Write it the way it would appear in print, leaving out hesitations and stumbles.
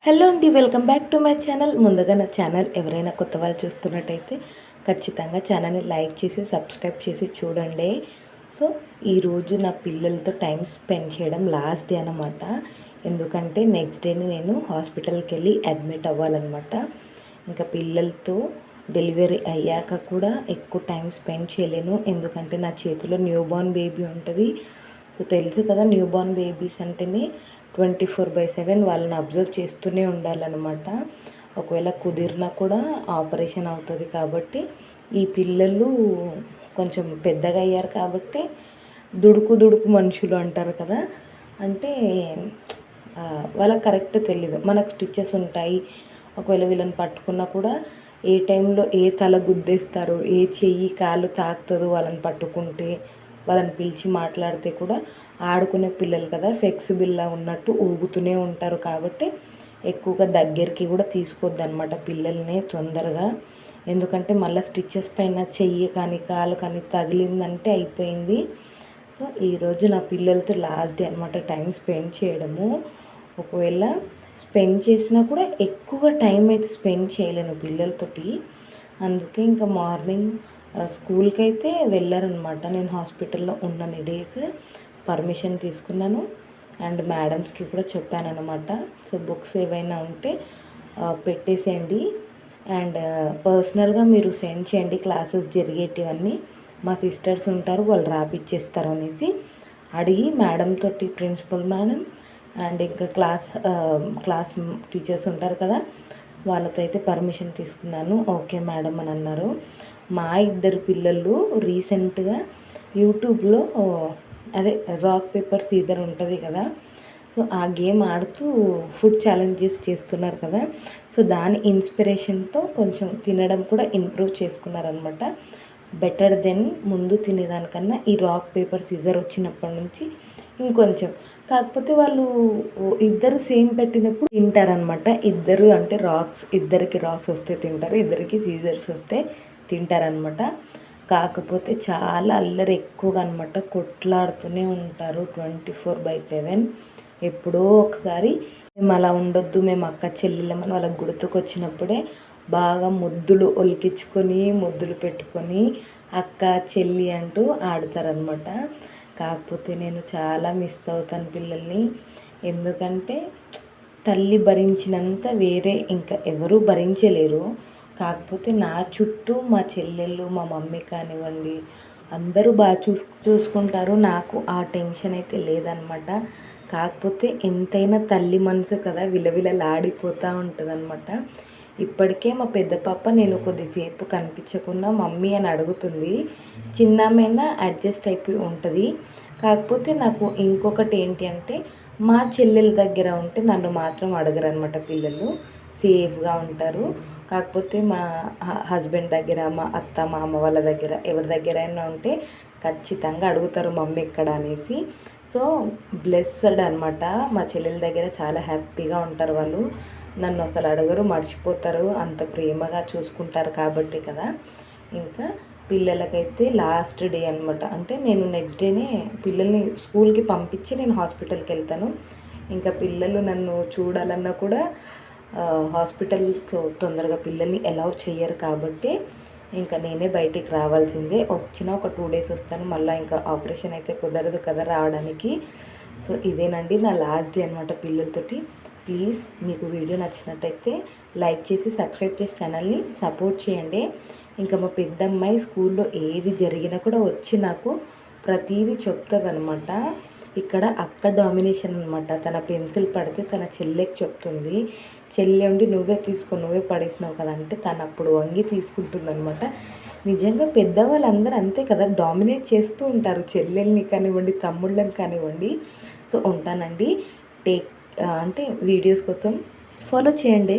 Hello అండి, welcome back to my channel. ముందుగా నా ఛానల్ ఎవరైనా కొత్త వాళ్ళు చూస్తున్నట్టయితే ఖచ్చితంగా ఛానల్ని లైక్ చేసి సబ్స్క్రైబ్ చేసి చూడండి. సో ఈరోజు నా పిల్లలతో టైం స్పెండ్ చేయడం లాస్ట్ డే అనమాట. ఎందుకంటే నెక్స్ట్ డేని నేను హాస్పిటల్కి వెళ్ళి అడ్మిట్ అవ్వాలన్నమాట. ఇంకా పిల్లలతో డెలివరీ అయ్యాక కూడా ఎక్కువ టైం స్పెండ్ చేయలేను, ఎందుకంటే నా చేతిలో న్యూబార్న్ బేబీ ఉంటుంది. సో తెలుసు కదా, న్యూబార్న్ బేబీస్ అంటేనే 24/7 వాళ్ళని అబ్జర్వ్ చేస్తూనే ఉండాలన్నమాట. ఒకవేళ కుదిరినా కూడా ఆపరేషన్ అవుతుంది. కాబట్టి ఈ పిల్లలు కొంచెం పెద్దగా అయ్యారు కాబట్టి దుడుకు మనుషులు అంటారు కదా, అంటే వాళ్ళకి కరెక్ట్ తెలీదు. మనకు స్టిచెస్ ఉంటాయి. ఒకవేళ వీళ్ళని పట్టుకున్నా కూడా ఏ టైంలో ఏ తల గుద్దేస్తారో, ఏ చెయ్యి కాలు తాకుతుందో వాళ్ళని పట్టుకుంటే, వాళ్ళని పిలిచి మాట్లాడితే కూడా ఆడుకునే పిల్లలు కదా, ఫ్లెక్సిబుల్లా ఉన్నట్టు ఊగుతూనే ఉంటారు. కాబట్టి ఎక్కువగా దగ్గరికి కూడా తీసుకోవద్దనమాట పిల్లల్ని తొందరగా. ఎందుకంటే మళ్ళీ స్టిచెస్ పైన చెయ్యి కానీ కాలు కానీ తగిలిందంటే అయిపోయింది. సో ఈరోజు నా పిల్లలతో లాస్ట్ డే అనమాట టైం స్పెండ్ చేయడము. ఒకవేళ స్పెండ్ చేసినా కూడా ఎక్కువ టైం అయితే స్పెండ్ చేయలేను పిల్లలతోటి. అందుకే ఇంకా మార్నింగ్ స్కూల్కి అయితే వెళ్ళారనమాట. నేను హాస్పిటల్లో ఉన్నన్ని డేస్ పర్మిషన్ తీసుకున్నాను అండ్ మేడమ్స్కి కూడా చెప్పాను అనమాట. సో బుక్స్ ఏవైనా ఉంటే పెట్టేసేయండి అండ్ పర్సనల్గా మీరు సెండ్ చేయండి క్లాసెస్ జరిగేటివన్నీ. మా సిస్టర్స్ ఉంటారు, వాళ్ళు రాపిచ్చేస్తారు అనేసి అడిగి మేడం తోటి, ప్రిన్సిపల్ మేడం అండ్ ఇంకా క్లాస్ టీచర్స్ ఉంటారు కదా, వాళ్ళతో అయితే పర్మిషన్ తీసుకున్నాను. ఓకే మేడం అని అన్నారు. మా ఇద్దరు పిల్లలు రీసెంట్గా యూట్యూబ్లో అదే రాక్ పేపర్ సీజర్ ఉంటుంది కదా, సో ఆ గేమ్ ఆడుతూ ఫుడ్ ఛాలెంజెస్ చేస్తున్నారు కదా, సో దాని ఇన్స్పిరేషన్తో కొంచెం తినడం కూడా ఇంప్రూవ్ చేసుకున్నారనమాట. బెటర్ దెన్ ముందు తినేదానికన్నా ఈ రాక్ పేపర్ సీజర్ వచ్చినప్పటి నుంచి ఇంకొంచెం. కాకపోతే వాళ్ళు ఇద్దరు సేమ్ పెట్టినప్పుడు తింటారనమాట. ఇద్దరు అంటే ఇద్దరికి రాక్స్ వస్తే తింటారు, ఇద్దరికి సీజర్స్ వస్తే తింటారనమాట. కాకపోతే చాలా అల్లరి ఎక్కువగా అనమాట, కొట్లాడుతూనే ఉంటారు 24/7. ఎప్పుడో ఒకసారి మేము అలా ఉండొద్దు, మేము అక్క చెల్లెళ్ళమని వాళ్ళకి గుర్తుకొచ్చినప్పుడే బాగా ముద్దులు ఒలికించుకొని ముద్దులు పెట్టుకొని అక్క చెల్లి అంటూ ఆడతారనమాట. కాకపోతే నేను చాలా మిస్ అవుతాను పిల్లల్ని. ఎందుకంటే తల్లి భరించినంత వేరే ఇంకా ఎవరూ భరించలేరు. కాకపోతే నా చుట్టూ మా చెల్లెళ్ళు, మా మమ్మీ కానివ్వండి, అందరూ బాగా చూసుకుంటారు. నాకు ఆ టెన్షన్ అయితే లేదనమాట. కాకపోతే ఎంతైనా తల్లి మనసు కదా, విలవిలలాడిపోతూ ఉంటుందన్నమాట. ఇప్పటికే మా పెద్ద పాప నేను కొద్దిసేపు కనిపించకుండా మమ్మీ అని అడుగుతుంది. చిన్నమైనా అడ్జస్ట్ అయిపోయి ఉంటుంది. కాకపోతే నాకు ఇంకొకటి ఏంటి అంటే, మా చెల్లెల దగ్గర ఉంటే నన్ను మాత్రం అడగరు అనమాట పిల్లలు, సేఫ్గా ఉంటారు. కాకపోతే మా హస్బెండ్ దగ్గర, మా అత్త మామ వాళ్ళ దగ్గర, ఎవరి దగ్గర అయినా ఉంటే ఖచ్చితంగా అడుగుతారు మమ్మీ ఎక్కడ అనేసి. సో బ్లెస్సడ్ అనమాట. మా చెల్లెల దగ్గర చాలా హ్యాపీగా ఉంటారు వాళ్ళు. నన్ను అసలు అడగరు, మర్చిపోతారు, అంత ప్రేమగా చూసుకుంటారు కాబట్టి కదా. ఇంకా పిల్లలకైతే లాస్ట్ డే అనమాట. అంటే నేను నెక్స్ట్ డేనే పిల్లల్ని స్కూల్కి పంపించి నేను హాస్పిటల్కి వెళ్తాను. ఇంకా పిల్లలు నన్ను చూడాలన్నా కూడా హాస్పిటల్కి తొందరగా పిల్లల్ని అలౌ చెయ్యరు కాబట్టి ఇంకా నేనే బయటికి రావాల్సిందే. వచ్చిన ఒక 2 days వస్తాను, మళ్ళీ ఇంకా ఆపరేషన్ అయితే కుదరదు కదా రావడానికి. సో ఇదేనండి నా లాస్ట్ డే అనమాట పిల్లలతోటి. ప్లీజ్ మీకు వీడియో నచ్చినట్టయితే లైక్ చేసి సబ్స్క్రైబ్ చేసి ఛానల్ని సపోర్ట్ చేయండి. ఇంకా మా పెద్దమ్మాయి స్కూల్లో ఏది జరిగినా కూడా వచ్చి నాకు ప్రతీది చెప్తుంది అనమాట. ఇక్కడ అక్క డామినేషన్ అనమాట. తన పెన్సిల్ పడితే తన చెల్లెకి చెప్తుంది. చెల్లె ఉండి నువ్వే తీసుకో, నువ్వే పడేసినావు కదా అంటే తను అప్పుడు వంగి తీసుకుంటుంది అనమాట. నిజంగా పెద్దవాళ్ళందరూ అంతే కదా, డామినేట్ చేస్తూ ఉంటారు చెల్లెల్ని కానివ్వండి, తమ్ముళ్ళని కానివ్వండి. సో ఉంటానండి. అంటే వీడియోస్ కోసం ఫాలో చేయండి.